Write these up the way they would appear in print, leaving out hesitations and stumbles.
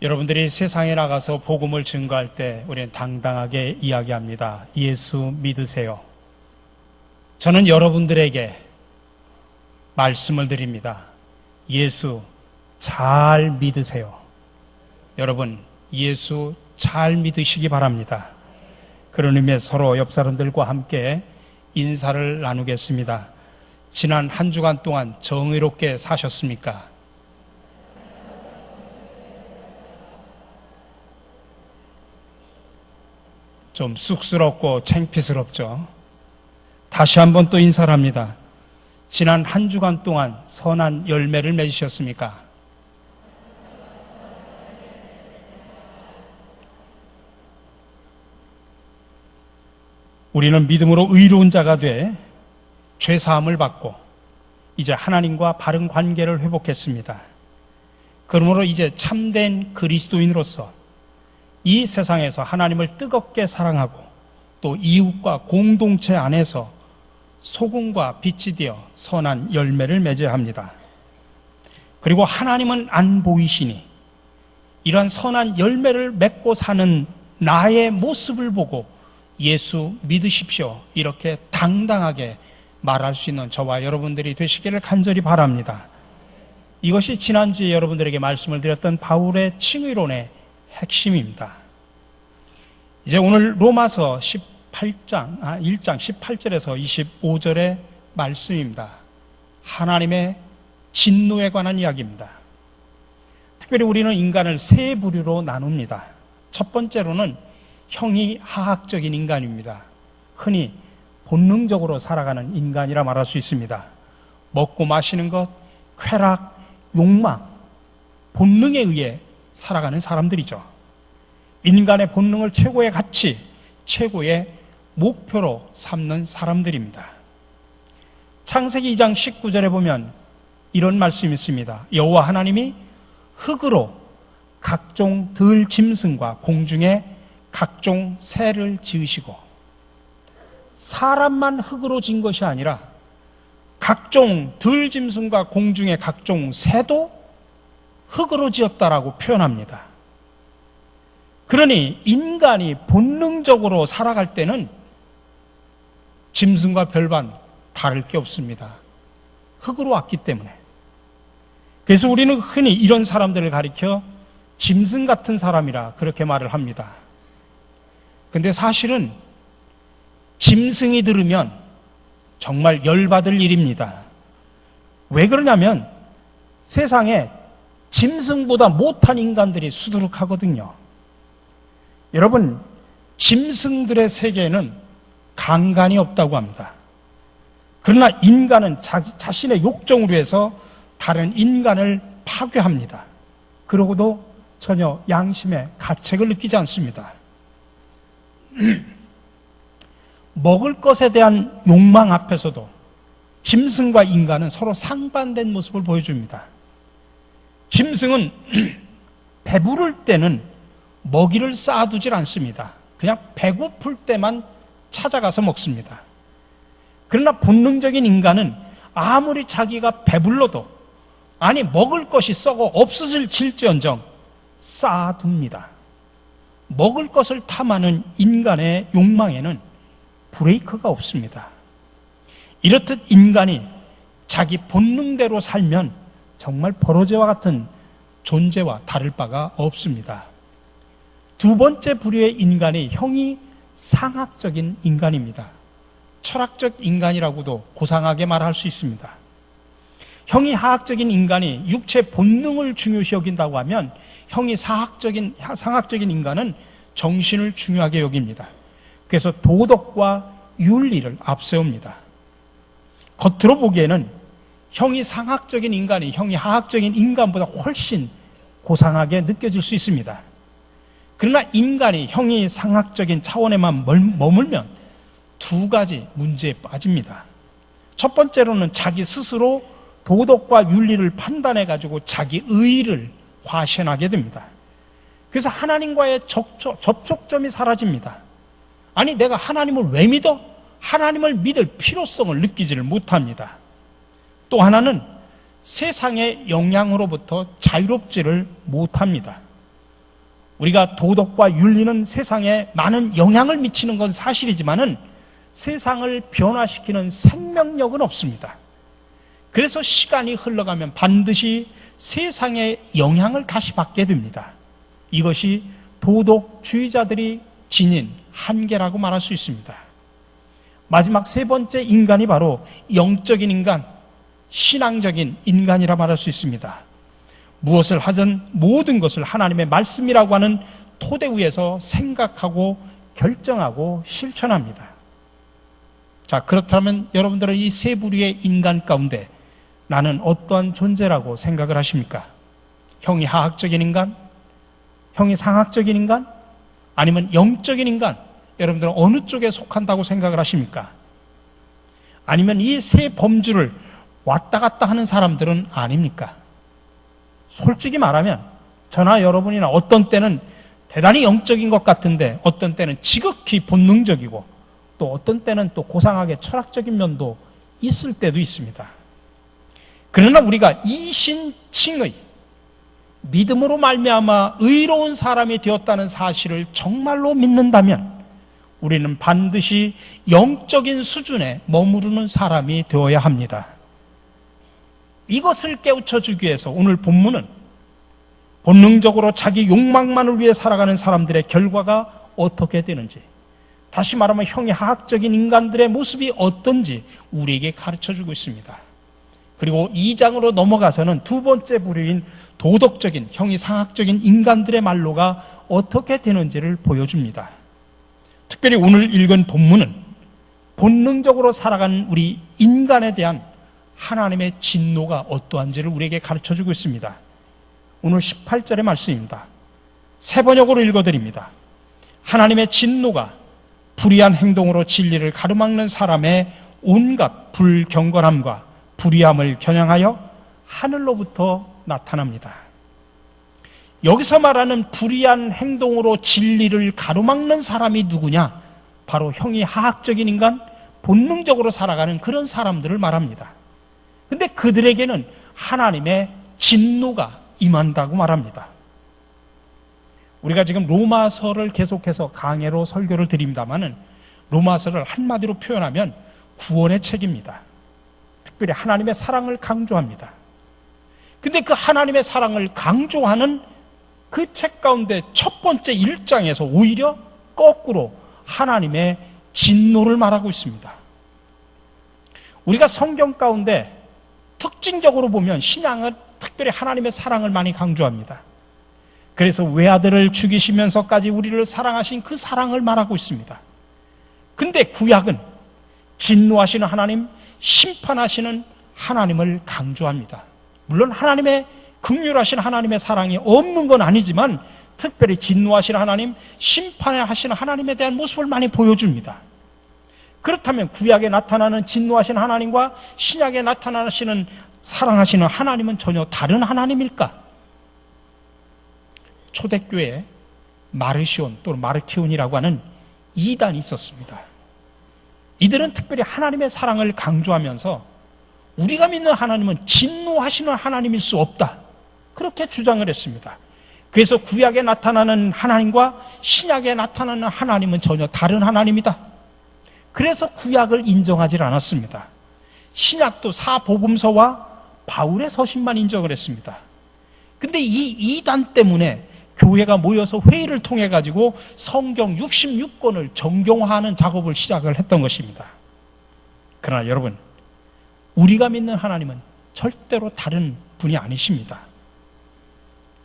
여러분들이 세상에 나가서 복음을 증거할 때 우리는 당당하게 이야기합니다. 예수 믿으세요. 저는 여러분들에게 말씀을 드립니다. 예수 잘 믿으세요. 여러분, 예수 잘 믿으시기 바랍니다. 그런 의미에서 서로 옆 사람들과 함께 인사를 나누겠습니다. 지난 한 주간 동안 정의롭게 사셨습니까? 좀 쑥스럽고 창피스럽죠. 다시 한번 또 인사를 합니다. 지난 한 주간 동안 선한 열매를 맺으셨습니까? 우리는 믿음으로 의로운 자가 돼 죄사함을 받고 이제 하나님과 바른 관계를 회복했습니다. 그러므로 이제 참된 그리스도인으로서 이 세상에서 하나님을 뜨겁게 사랑하고 또 이웃과 공동체 안에서 소금과 빛이 되어 선한 열매를 맺어야 합니다. 그리고 하나님은 안 보이시니 이러한 선한 열매를 맺고 사는 나의 모습을 보고 예수 믿으십시오. 이렇게 당당하게 말할 수 있는 저와 여러분들이 되시기를 간절히 바랍니다. 이것이 지난주에 여러분들에게 말씀을 드렸던 바울의 칭의론의 핵심입니다. 이제 오늘 로마서 1장 18절에서 25절의 말씀입니다. 하나님의 진노에 관한 이야기입니다. 특별히 우리는 인간을 세 부류로 나눕니다. 첫 번째로는 형이하학적인 인간입니다. 흔히 본능적으로 살아가는 인간이라 말할 수 있습니다. 먹고 마시는 것, 쾌락, 욕망, 본능에 의해 살아가는 사람들이죠. 인간의 본능을 최고의 가치, 최고의 목표로 삼는 사람들입니다. 창세기 2장 19절에 보면 이런 말씀이 있습니다. 여호와 하나님이 흙으로 각종 들 짐승과 공중에 각종 새를 지으시고, 사람만 흙으로 지은 것이 아니라 각종 들 짐승과 공중의 각종 새도 흙으로 지었다라고 표현합니다. 그러니 인간이 본능적으로 살아갈 때는 짐승과 별반 다를 게 없습니다. 흙으로 왔기 때문에. 그래서 우리는 흔히 이런 사람들을 가리켜 짐승 같은 사람이라 그렇게 말을 합니다. 근데 사실은 짐승이 들으면 정말 열받을 일입니다. 왜 그러냐면 세상에 짐승보다 못한 인간들이 수두룩하거든요. 여러분, 짐승들의 세계에는 강간이 없다고 합니다. 그러나 인간은 자신의 욕정으로 해서 다른 인간을 파괴합니다. 그러고도 전혀 양심의 가책을 느끼지 않습니다. 먹을 것에 대한 욕망 앞에서도 짐승과 인간은 서로 상반된 모습을 보여줍니다. 짐승은 배부를 때는 먹이를 쌓아두질 않습니다. 그냥 배고플 때만 찾아가서 먹습니다. 그러나 본능적인 인간은 아무리 자기가 배불러도, 아니 먹을 것이 썩어 없어질지언정 쌓아둡니다. 먹을 것을 탐하는 인간의 욕망에는 브레이크가 없습니다. 이렇듯 인간이 자기 본능대로 살면 정말 버러지와 같은 존재와 다를 바가 없습니다. 두 번째 부류의 인간이 형이상학적인 인간입니다. 철학적 인간이라고도 고상하게 말할 수 있습니다. 형이하학적인 인간이 육체 본능을 중요시 여긴다고 하면 형이상학적인 인간은 정신을 중요하게 여깁니다. 그래서 도덕과 윤리를 앞세웁니다. 겉으로 보기에는 형이상학적인 인간이 형이하학적인 인간보다 훨씬 고상하게 느껴질 수 있습니다. 그러나 인간이 형이상학적인 차원에만 머물면 두 가지 문제에 빠집니다. 첫 번째로는 자기 스스로 도덕과 윤리를 판단해가지고 자기 의의를 과시하게 됩니다. 그래서 하나님과의 접촉점이 사라집니다. 아니, 내가 하나님을 왜 믿어? 하나님을 믿을 필요성을 느끼지를 못합니다. 또 하나는 세상의 영향으로부터 자유롭지를 못합니다. 우리가 도덕과 윤리는 세상에 많은 영향을 미치는 건 사실이지만은 세상을 변화시키는 생명력은 없습니다. 그래서 시간이 흘러가면 반드시 세상의 영향을 다시 받게 됩니다. 이것이 도덕주의자들이 지닌 한계라고 말할 수 있습니다. 마지막 세 번째 인간이 바로 영적인 인간, 신앙적인 인간이라 말할 수 있습니다. 무엇을 하든 모든 것을 하나님의 말씀이라고 하는 토대 위에서 생각하고 결정하고 실천합니다. 자, 그렇다면 여러분들은 이 세 부류의 인간 가운데 나는 어떠한 존재라고 생각을 하십니까? 형이 하학적인 인간? 형이 상학적인 인간? 아니면 영적인 인간? 여러분들은 어느 쪽에 속한다고 생각을 하십니까? 아니면 이 세 범주를 왔다 갔다 하는 사람들은 아닙니까? 솔직히 말하면 저나 여러분이나 어떤 때는 대단히 영적인 것 같은데 어떤 때는 지극히 본능적이고 또 어떤 때는 또 고상하게 철학적인 면도 있을 때도 있습니다. 그러나 우리가 이신칭의 믿음으로 말미암아 의로운 사람이 되었다는 사실을 정말로 믿는다면 우리는 반드시 영적인 수준에 머무르는 사람이 되어야 합니다. 이것을 깨우쳐주기 위해서 오늘 본문은 본능적으로 자기 욕망만을 위해 살아가는 사람들의 결과가 어떻게 되는지, 다시 말하면 형이 하학적인 인간들의 모습이 어떤지 우리에게 가르쳐주고 있습니다. 그리고 2장으로 넘어가서는 두 번째 부류인 도덕적인 형이 상학적인 인간들의 말로가 어떻게 되는지를 보여줍니다. 특별히 오늘 읽은 본문은 본능적으로 살아가는 우리 인간에 대한 하나님의 진노가 어떠한지를 우리에게 가르쳐주고 있습니다. 오늘 18절의 말씀입니다. 세 번역으로 읽어드립니다. 하나님의 진노가 불의한 행동으로 진리를 가로막는 사람의 온갖 불경건함과 불의함을 겨냥하여 하늘로부터 나타납니다. 여기서 말하는 불의한 행동으로 진리를 가로막는 사람이 누구냐? 바로 형이 하학적인 인간, 본능적으로 살아가는 그런 사람들을 말합니다. 근데 그들에게는 하나님의 진노가 임한다고 말합니다. 우리가 지금 로마서를 계속해서 강해로 설교를 드립니다마는 로마서를 한마디로 표현하면 구원의 책입니다. 특별히 하나님의 사랑을 강조합니다. 근데 그 하나님의 사랑을 강조하는 그 책 가운데 첫 번째 1장에서 오히려 거꾸로 하나님의 진노를 말하고 있습니다. 우리가 성경 가운데 특징적으로 보면 신앙은 특별히 하나님의 사랑을 많이 강조합니다. 그래서 외아들을 죽이시면서까지 우리를 사랑하신 그 사랑을 말하고 있습니다. 근데 구약은 진노하시는 하나님, 심판하시는 하나님을 강조합니다. 물론 하나님의 긍휼하신 하나님의 사랑이 없는 건 아니지만 특별히 진노하시는 하나님, 심판하시는 하나님에 대한 모습을 많이 보여줍니다. 그렇다면 구약에 나타나는 진노하시는 하나님과 신약에 나타나시는 사랑하시는 하나님은 전혀 다른 하나님일까? 초대교회에 마르시온 또는 마르키온이라고 하는 이단이 있었습니다. 이들은 특별히 하나님의 사랑을 강조하면서 우리가 믿는 하나님은 진노하시는 하나님일 수 없다, 그렇게 주장을 했습니다. 그래서 구약에 나타나는 하나님과 신약에 나타나는 하나님은 전혀 다른 하나님이다. 그래서 구약을 인정하지 않았습니다. 신약도 사복음서와 바울의 서신만 인정을 했습니다. 근데 이 이단 때문에 교회가 모여서 회의를 통해 가지고 성경 66권을 정경화하는 작업을 시작을 했던 것입니다. 그러나 여러분, 우리가 믿는 하나님은 절대로 다른 분이 아니십니다.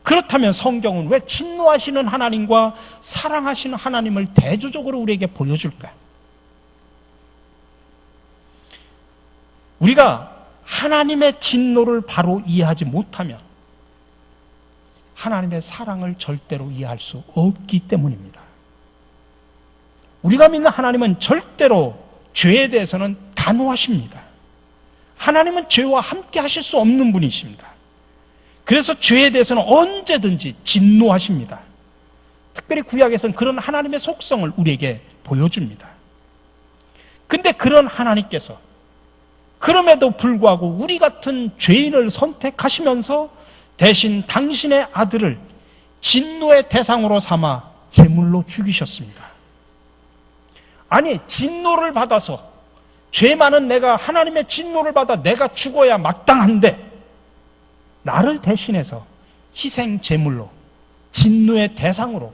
그렇다면 성경은 왜 진노하시는 하나님과 사랑하시는 하나님을 대조적으로 우리에게 보여줄까? 우리가 하나님의 진노를 바로 이해하지 못하면 하나님의 사랑을 절대로 이해할 수 없기 때문입니다. 우리가 믿는 하나님은 절대로 죄에 대해서는 단호하십니다. 하나님은 죄와 함께 하실 수 없는 분이십니다. 그래서 죄에 대해서는 언제든지 진노하십니다. 특별히 구약에서는 그런 하나님의 속성을 우리에게 보여줍니다. 근데 그런 하나님께서 그럼에도 불구하고 우리 같은 죄인을 선택하시면서 대신 당신의 아들을 진노의 대상으로 삼아 제물로 죽이셨습니다. 아니, 진노를 받아서, 죄 많은 내가 하나님의 진노를 받아 내가 죽어야 마땅한데 나를 대신해서 희생 제물로, 진노의 대상으로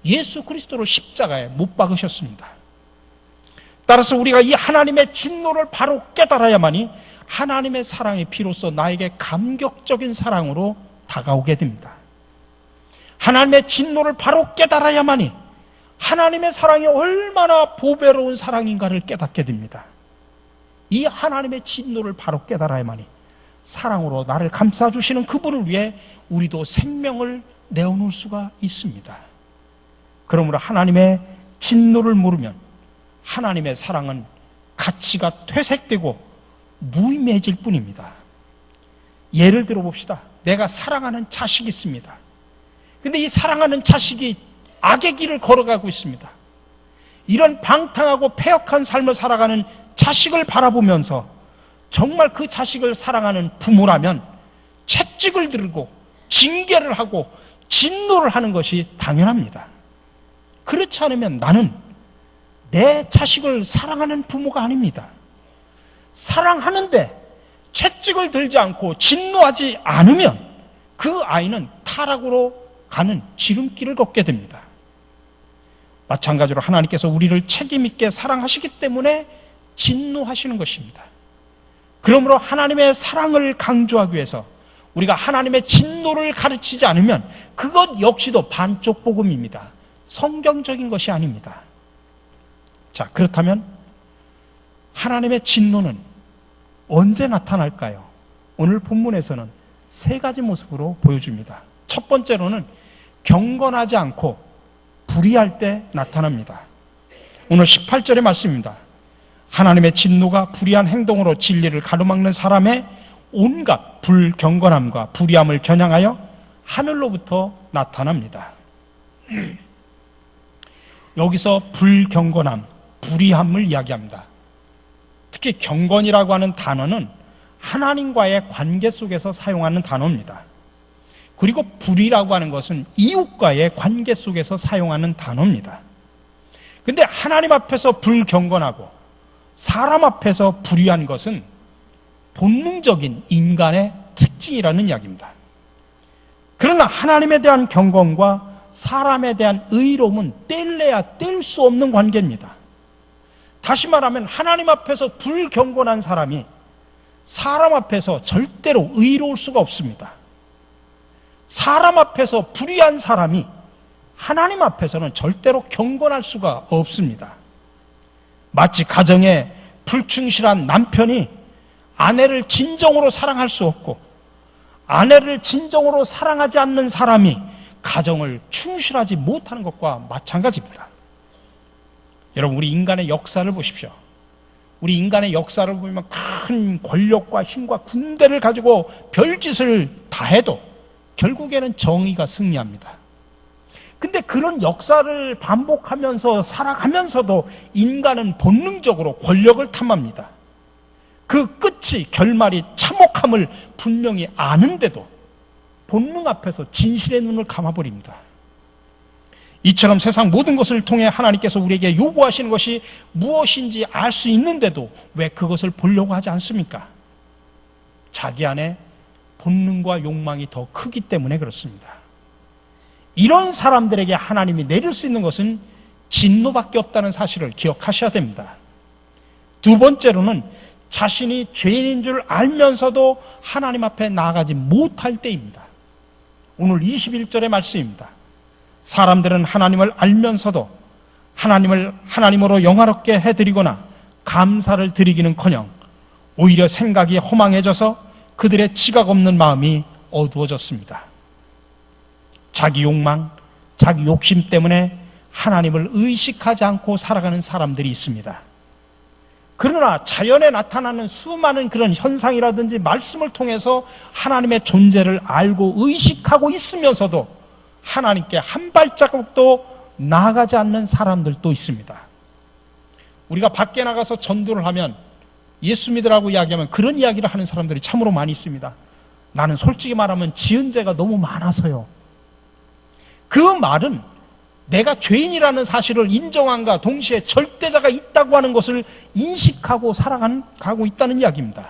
예수 그리스도를 십자가에 못 박으셨습니다. 따라서 우리가 이 하나님의 진노를 바로 깨달아야만이 하나님의 사랑이 비로소 나에게 감격적인 사랑으로 다가오게 됩니다. 하나님의 진노를 바로 깨달아야만이 하나님의 사랑이 얼마나 보배로운 사랑인가를 깨닫게 됩니다. 이 하나님의 진노를 바로 깨달아야만이 사랑으로 나를 감싸주시는 그분을 위해 우리도 생명을 내어놓을 수가 있습니다. 그러므로 하나님의 진노를 모르면 하나님의 사랑은 가치가 퇴색되고 무의미해질 뿐입니다. 예를 들어 봅시다. 내가 사랑하는 자식이 있습니다. 근데 이 사랑하는 자식이 악의 길을 걸어가고 있습니다. 이런 방탕하고 패역한 삶을 살아가는 자식을 바라보면서 정말 그 자식을 사랑하는 부모라면 채찍을 들고 징계를 하고 진노를 하는 것이 당연합니다. 그렇지 않으면 나는 내 자식을 사랑하는 부모가 아닙니다. 사랑하는데 채찍을 들지 않고 진노하지 않으면 그 아이는 타락으로 가는 지름길을 걷게 됩니다. 마찬가지로 하나님께서 우리를 책임있게 사랑하시기 때문에 진노하시는 것입니다. 그러므로 하나님의 사랑을 강조하기 위해서 우리가 하나님의 진노를 가르치지 않으면 그것 역시도 반쪽 복음입니다. 성경적인 것이 아닙니다. 자, 그렇다면 하나님의 진노는 언제 나타날까요? 오늘 본문에서는 세 가지 모습으로 보여줍니다. 첫 번째로는 경건하지 않고 불의할 때 나타납니다. 오늘 18절의 말씀입니다. 하나님의 진노가 불의한 행동으로 진리를 가로막는 사람의 온갖 불경건함과 불의함을 겨냥하여 하늘로부터 나타납니다. 여기서 불경건함, 불의함을 이야기합니다. 특히 경건이라고 하는 단어는 하나님과의 관계 속에서 사용하는 단어입니다. 그리고 불의라고 하는 것은 이웃과의 관계 속에서 사용하는 단어입니다. 근데 하나님 앞에서 불경건하고 사람 앞에서 불의한 것은 본능적인 인간의 특징이라는 이야기입니다. 그러나 하나님에 대한 경건과 사람에 대한 의로움은 뗄래야 뗄 수 없는 관계입니다. 다시 말하면 하나님 앞에서 불경건한 사람이 사람 앞에서 절대로 의로울 수가 없습니다. 사람 앞에서 불의한 사람이 하나님 앞에서는 절대로 경건할 수가 없습니다. 마치 가정에 불충실한 남편이 아내를 진정으로 사랑할 수 없고 아내를 진정으로 사랑하지 않는 사람이 가정을 충실하지 못하는 것과 마찬가지입니다. 여러분, 우리 인간의 역사를 보십시오. 우리 인간의 역사를 보면 큰 권력과 힘과 군대를 가지고 별짓을 다 해도 결국에는 정의가 승리합니다. 근데 그런 역사를 반복하면서 살아가면서도 인간은 본능적으로 권력을 탐합니다. 그 끝이 결말이 참혹함을 분명히 아는데도 본능 앞에서 진실의 눈을 감아버립니다. 이처럼 세상 모든 것을 통해 하나님께서 우리에게 요구하시는 것이 무엇인지 알 수 있는데도 왜 그것을 보려고 하지 않습니까? 자기 안에 본능과 욕망이 더 크기 때문에 그렇습니다. 이런 사람들에게 하나님이 내릴 수 있는 것은 진노밖에 없다는 사실을 기억하셔야 됩니다. 두 번째로는 자신이 죄인인 줄 알면서도 하나님 앞에 나아가지 못할 때입니다. 오늘 21절의 말씀입니다. 사람들은 하나님을 알면서도 하나님을 하나님으로 영화롭게 해드리거나 감사를 드리기는커녕 오히려 생각이 허망해져서 그들의 지각 없는 마음이 어두워졌습니다. 자기 욕망, 자기 욕심 때문에 하나님을 의식하지 않고 살아가는 사람들이 있습니다. 그러나 자연에 나타나는 수많은 그런 현상이라든지 말씀을 통해서 하나님의 존재를 알고 의식하고 있으면서도 하나님께 한 발자국도 나아가지 않는 사람들도 있습니다. 우리가 밖에 나가서 전도를 하면 예수 믿으라고 이야기하면 그런 이야기를 하는 사람들이 참으로 많이 있습니다. 나는 솔직히 말하면 지은 죄가 너무 많아서요. 그 말은 내가 죄인이라는 사실을 인정함과 동시에 절대자가 있다고 하는 것을 인식하고 살아가고 있다는 이야기입니다.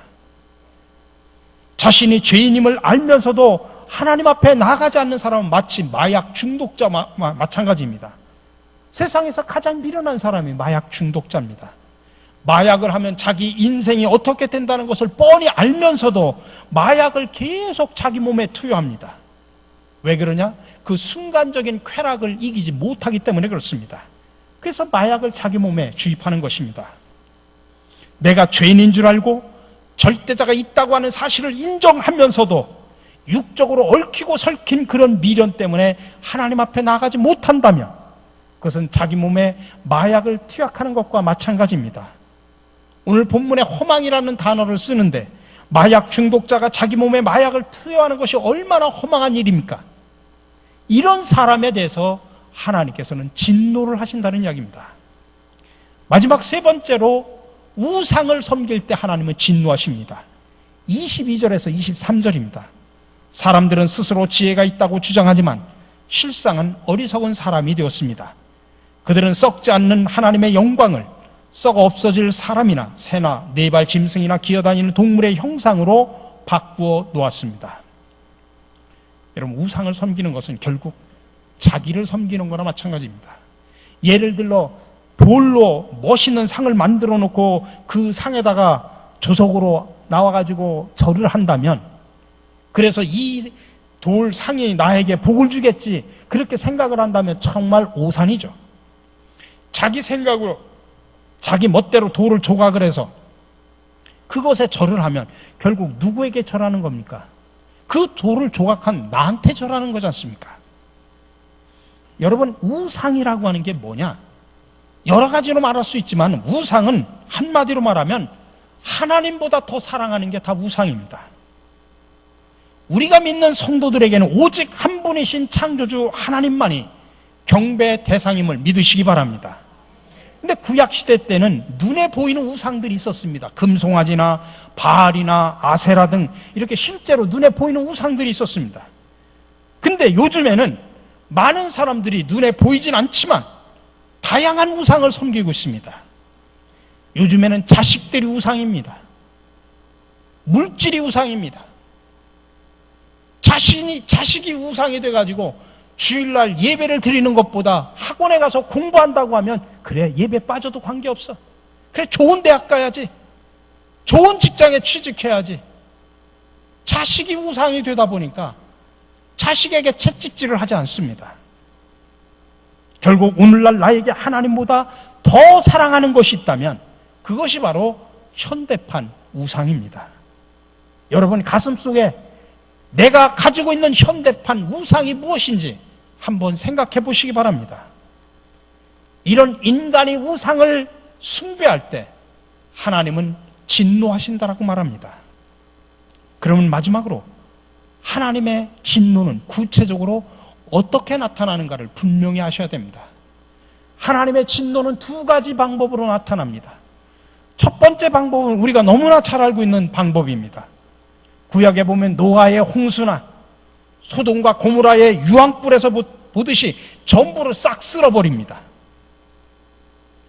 자신이 죄인임을 알면서도 하나님 앞에 나가지 않는 사람은 마치 마약 중독자와 마찬가지입니다. 세상에서 가장 미련한 사람이 마약 중독자입니다. 마약을 하면 자기 인생이 어떻게 된다는 것을 뻔히 알면서도 마약을 계속 자기 몸에 투여합니다. 왜 그러냐? 그 순간적인 쾌락을 이기지 못하기 때문에 그렇습니다. 그래서 마약을 자기 몸에 주입하는 것입니다. 내가 죄인인 줄 알고 절대자가 있다고 하는 사실을 인정하면서도 육적으로 얽히고 설킨 그런 미련 때문에 하나님 앞에 나가지 못한다면 그것은 자기 몸에 마약을 투약하는 것과 마찬가지입니다. 오늘 본문에 허망이라는 단어를 쓰는데 마약 중독자가 자기 몸에 마약을 투여하는 것이 얼마나 허망한 일입니까? 이런 사람에 대해서 하나님께서는 진노를 하신다는 이야기입니다. 마지막 세 번째로 우상을 섬길 때 하나님은 진노하십니다. 22절에서 23절입니다. 사람들은 스스로 지혜가 있다고 주장하지만 실상은 어리석은 사람이 되었습니다. 그들은 썩지 않는 하나님의 영광을 썩어 없어질 사람이나 새나 네 발 짐승이나 기어다니는 동물의 형상으로 바꾸어 놓았습니다. 여러분, 우상을 섬기는 것은 결국 자기를 섬기는 거나 마찬가지입니다. 예를 들어 돌로 멋있는 상을 만들어 놓고 그 상에다가 조석으로 나와가지고 절을 한다면, 그래서 이 돌 상이 나에게 복을 주겠지 그렇게 생각을 한다면 정말 오산이죠. 자기 생각으로 자기 멋대로 돌을 조각을 해서 그것에 절을 하면 결국 누구에게 절하는 겁니까? 그 돌을 조각한 나한테 절하는 거지 않습니까? 여러분, 우상이라고 하는 게 뭐냐? 여러 가지로 말할 수 있지만 우상은 한마디로 말하면 하나님보다 더 사랑하는 게 다 우상입니다. 우리가 믿는 성도들에게는 오직 한 분이신 창조주 하나님만이 경배의 대상임을 믿으시기 바랍니다. 근데 구약시대 때는 눈에 보이는 우상들이 있었습니다. 금송아지나 바알이나 아세라 등 이렇게 실제로 눈에 보이는 우상들이 있었습니다. 근데 요즘에는 많은 사람들이 눈에 보이진 않지만 다양한 우상을 섬기고 있습니다. 요즘에는 자식들이 우상입니다. 물질이 우상입니다. 자식이 우상이 돼가지고 주일날 예배를 드리는 것보다 학원에 가서 공부한다고 하면 그래, 예배 빠져도 관계없어. 그래, 좋은 대학 가야지. 좋은 직장에 취직해야지. 자식이 우상이 되다 보니까 자식에게 채찍질을 하지 않습니다. 결국 오늘날 나에게 하나님보다 더 사랑하는 것이 있다면 그것이 바로 현대판 우상입니다. 여러분 가슴속에 내가 가지고 있는 현대판 우상이 무엇인지 한번 생각해 보시기 바랍니다. 이런 인간이 우상을 숭배할 때 하나님은 진노하신다라고 말합니다. 그러면 마지막으로 하나님의 진노는 구체적으로 어떻게 나타나는가를 분명히 아셔야 됩니다. 하나님의 진노는 두 가지 방법으로 나타납니다. 첫 번째 방법은 우리가 너무나 잘 알고 있는 방법입니다. 구약에 보면 노아의 홍수나 소돔과 고모라의 유황불에서 보듯이 전부를 싹 쓸어버립니다.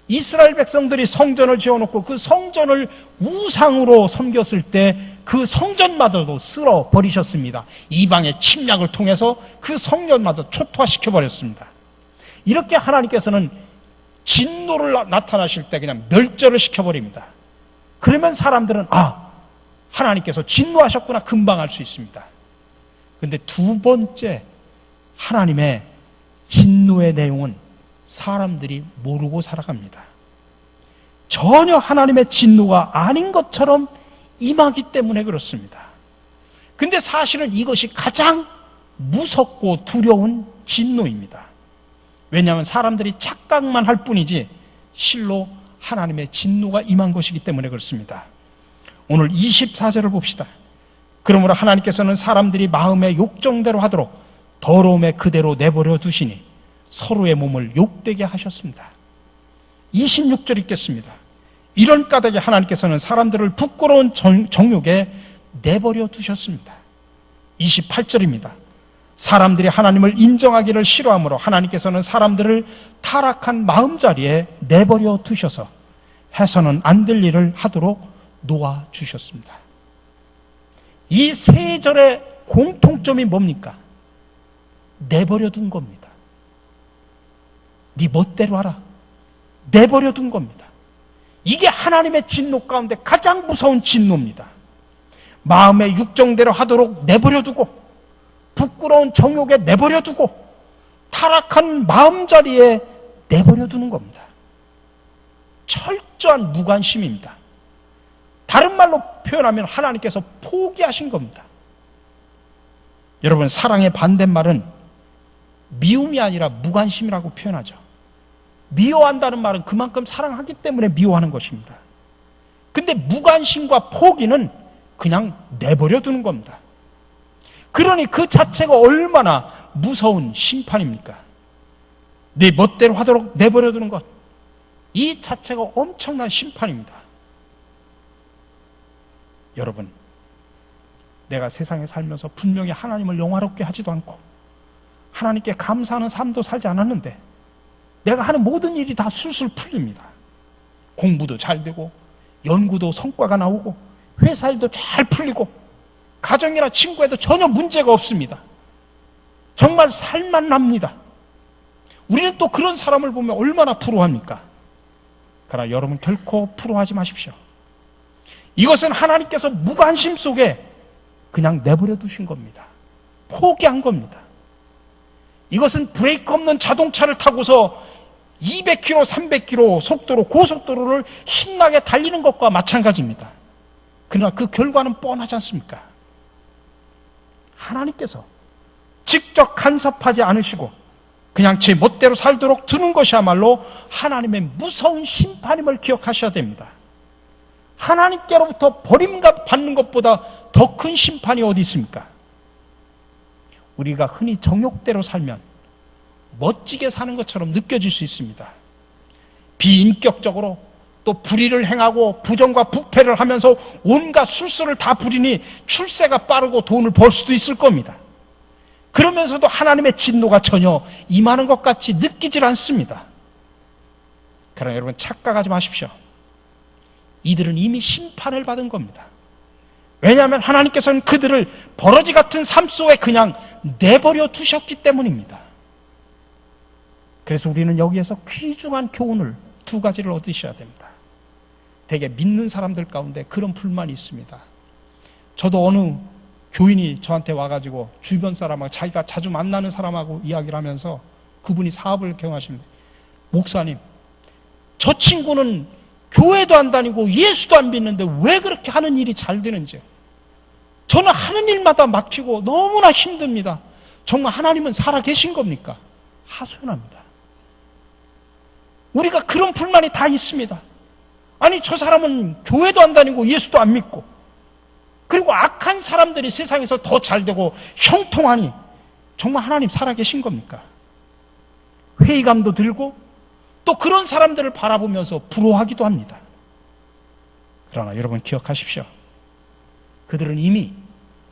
이스라엘 백성들이 성전을 지어놓고 그 성전을 우상으로 섬겼을 때 그 성전마저도 쓸어버리셨습니다. 이방의 침략을 통해서 그 성전마저 초토화시켜버렸습니다. 이렇게 하나님께서는 진노를 나타나실 때 그냥 멸절을 시켜버립니다. 그러면 사람들은 하나님께서 진노하셨구나 금방 알 수 있습니다. 그런데 두 번째 하나님의 진노의 내용은 사람들이 모르고 살아갑니다. 전혀 하나님의 진노가 아닌 것처럼 임하기 때문에 그렇습니다. 근데 사실은 이것이 가장 무섭고 두려운 진노입니다. 왜냐하면 사람들이 착각만 할 뿐이지 실로 하나님의 진노가 임한 것이기 때문에 그렇습니다. 오늘 24절을 봅시다. 그러므로 하나님께서는 사람들이 마음의 욕정대로 하도록 더러움에 그대로 내버려 두시니 서로의 몸을 욕되게 하셨습니다. 26절 읽겠습니다. 이런 까닭에 하나님께서는 사람들을 부끄러운 정욕에 내버려 두셨습니다. 28절입니다. 사람들이 하나님을 인정하기를 싫어하므로 하나님께서는 사람들을 타락한 마음자리에 내버려 두셔서 해서는 안 될 일을 하도록 놓아주셨습니다. 이 세 절의 공통점이 뭡니까? 내버려 둔 겁니다. 네 멋대로 하라. 내버려 둔 겁니다. 이게 하나님의 진노 가운데 가장 무서운 진노입니다. 마음의 육정대로 하도록 내버려 두고, 부끄러운 정욕에 내버려 두고, 타락한 마음자리에 내버려 두는 겁니다. 철저한 무관심입니다. 다른 말로 표현하면 하나님께서 포기하신 겁니다. 여러분, 사랑의 반대말은 미움이 아니라 무관심이라고 표현하죠. 미워한다는 말은 그만큼 사랑하기 때문에 미워하는 것입니다. 근데 무관심과 포기는 그냥 내버려 두는 겁니다. 그러니 그 자체가 얼마나 무서운 심판입니까? 네 멋대로 하도록 내버려 두는 것, 이 자체가 엄청난 심판입니다. 여러분, 내가 세상에 살면서 분명히 하나님을 영화롭게 하지도 않고 하나님께 감사하는 삶도 살지 않았는데 내가 하는 모든 일이 다 술술 풀립니다. 공부도 잘 되고, 연구도 성과가 나오고, 회사 일도 잘 풀리고, 가정이나 친구에도 전혀 문제가 없습니다. 정말 살만 납니다. 우리는 또 그런 사람을 보면 얼마나 부러워합니까? 그러나 여러분, 결코 부러워하지 마십시오. 이것은 하나님께서 무관심 속에 그냥 내버려 두신 겁니다. 포기한 겁니다. 이것은 브레이크 없는 자동차를 타고서 200km, 300km 속도로 고속도로를 신나게 달리는 것과 마찬가지입니다. 그러나 그 결과는 뻔하지 않습니까? 하나님께서 직접 간섭하지 않으시고 그냥 제 멋대로 살도록 두는 것이야말로 하나님의 무서운 심판임을 기억하셔야 됩니다. 하나님께로부터 버림받는 것보다 더 큰 심판이 어디 있습니까? 우리가 흔히 정욕대로 살면 멋지게 사는 것처럼 느껴질 수 있습니다. 비인격적으로 또 불의를 행하고 부정과 부패를 하면서 온갖 술수를 다 부리니 출세가 빠르고 돈을 벌 수도 있을 겁니다. 그러면서도 하나님의 진노가 전혀 임하는 것 같이 느끼질 않습니다. 그러나 여러분, 착각하지 마십시오. 이들은 이미 심판을 받은 겁니다. 왜냐하면 하나님께서는 그들을 버러지 같은 삶 속에 그냥 내버려 두셨기 때문입니다. 그래서 우리는 여기에서 귀중한 교훈을 두 가지를 얻으셔야 됩니다. 되게 믿는 사람들 가운데 그런 불만이 있습니다. 저도 어느 교인이 저한테 와가지고 주변 사람하고 자기가 자주 만나는 사람하고 이야기를 하면서 그분이 사업을 경영하십니다. 목사님, 저 친구는 교회도 안 다니고 예수도 안 믿는데 왜 그렇게 하는 일이 잘 되는지, 저는 하는 일마다 막히고 너무나 힘듭니다. 정말 하나님은 살아계신 겁니까? 하소연합니다. 우리가 그런 불만이 다 있습니다. 아니, 저 사람은 교회도 안 다니고 예수도 안 믿고, 그리고 악한 사람들이 세상에서 더 잘되고 형통하니 정말 하나님 살아계신 겁니까? 회의감도 들고 또 그런 사람들을 바라보면서 부러워하기도 합니다. 그러나 여러분, 기억하십시오. 그들은 이미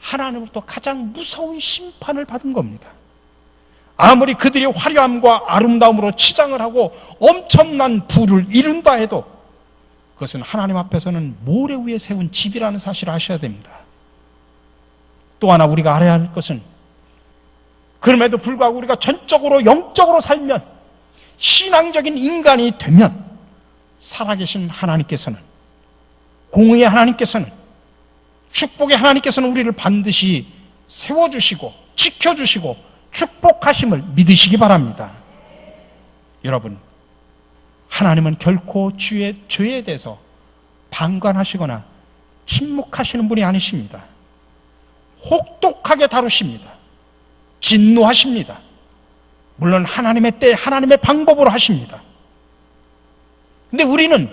하나님으로부터 가장 무서운 심판을 받은 겁니다. 아무리 그들이 화려함과 아름다움으로 치장을 하고 엄청난 부를 이룬다 해도 그것은 하나님 앞에서는 모래 위에 세운 집이라는 사실을 아셔야 됩니다. 또 하나 우리가 알아야 할 것은, 그럼에도 불구하고 우리가 전적으로 영적으로 살면, 신앙적인 인간이 되면 살아계신 하나님께서는, 공의의 하나님께서는, 축복의 하나님께서는 우리를 반드시 세워주시고 지켜주시고 축복하심을 믿으시기 바랍니다. 여러분, 하나님은 결코 죄에 대해서 방관하시거나 침묵하시는 분이 아니십니다. 혹독하게 다루십니다. 진노하십니다. 물론 하나님의 때, 하나님의 방법으로 하십니다. 근데 우리는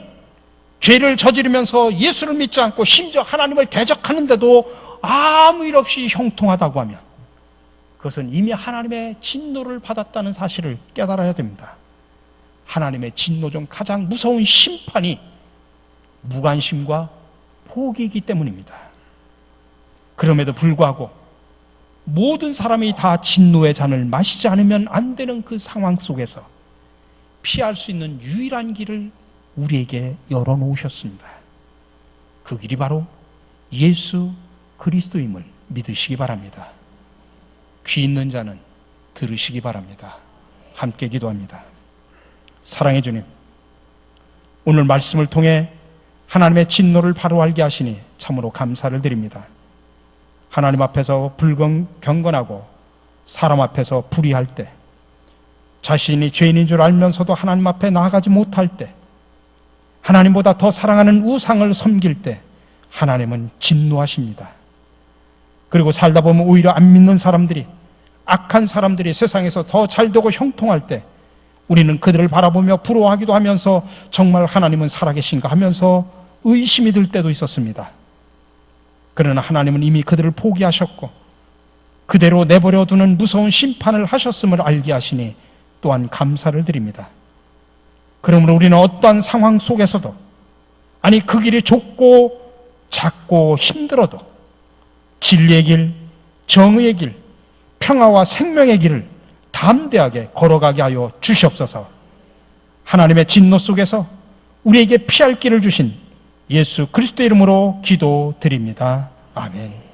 죄를 저지르면서 예수를 믿지 않고 심지어 하나님을 대적하는데도 아무 일 없이 형통하다고 하면 그것은 이미 하나님의 진노를 받았다는 사실을 깨달아야 됩니다. 하나님의 진노 중 가장 무서운 심판이 무관심과 포기이기 때문입니다. 그럼에도 불구하고 모든 사람이 다 진노의 잔을 마시지 않으면 안 되는 그 상황 속에서 피할 수 있는 유일한 길을 우리에게 열어놓으셨습니다. 그 길이 바로 예수 그리스도임을 믿으시기 바랍니다. 귀 있는 자는 들으시기 바랍니다. 함께 기도합니다. 사랑의 주님, 오늘 말씀을 통해 하나님의 진노를 바로 알게 하시니 참으로 감사를 드립니다. 하나님 앞에서 경건하고 사람 앞에서 불의할 때, 자신이 죄인인 줄 알면서도 하나님 앞에 나아가지 못할 때, 하나님보다 더 사랑하는 우상을 섬길 때 하나님은 진노하십니다. 그리고 살다 보면 오히려 안 믿는 사람들이, 악한 사람들이 세상에서 더 잘되고 형통할 때 우리는 그들을 바라보며 부러워하기도 하면서 정말 하나님은 살아계신가 하면서 의심이 들 때도 있었습니다. 그러나 하나님은 이미 그들을 포기하셨고 그대로 내버려 두는 무서운 심판을 하셨음을 알게 하시니 또한 감사를 드립니다. 그러므로 우리는 어떠한 상황 속에서도, 아니 그 길이 좁고 작고 힘들어도 진리의 길, 정의의 길, 평화와 생명의 길을 담대하게 걸어가게 하여 주시옵소서. 하나님의 진노 속에서 우리에게 피할 길을 주신 예수 그리스도의 이름으로 기도드립니다. 아멘.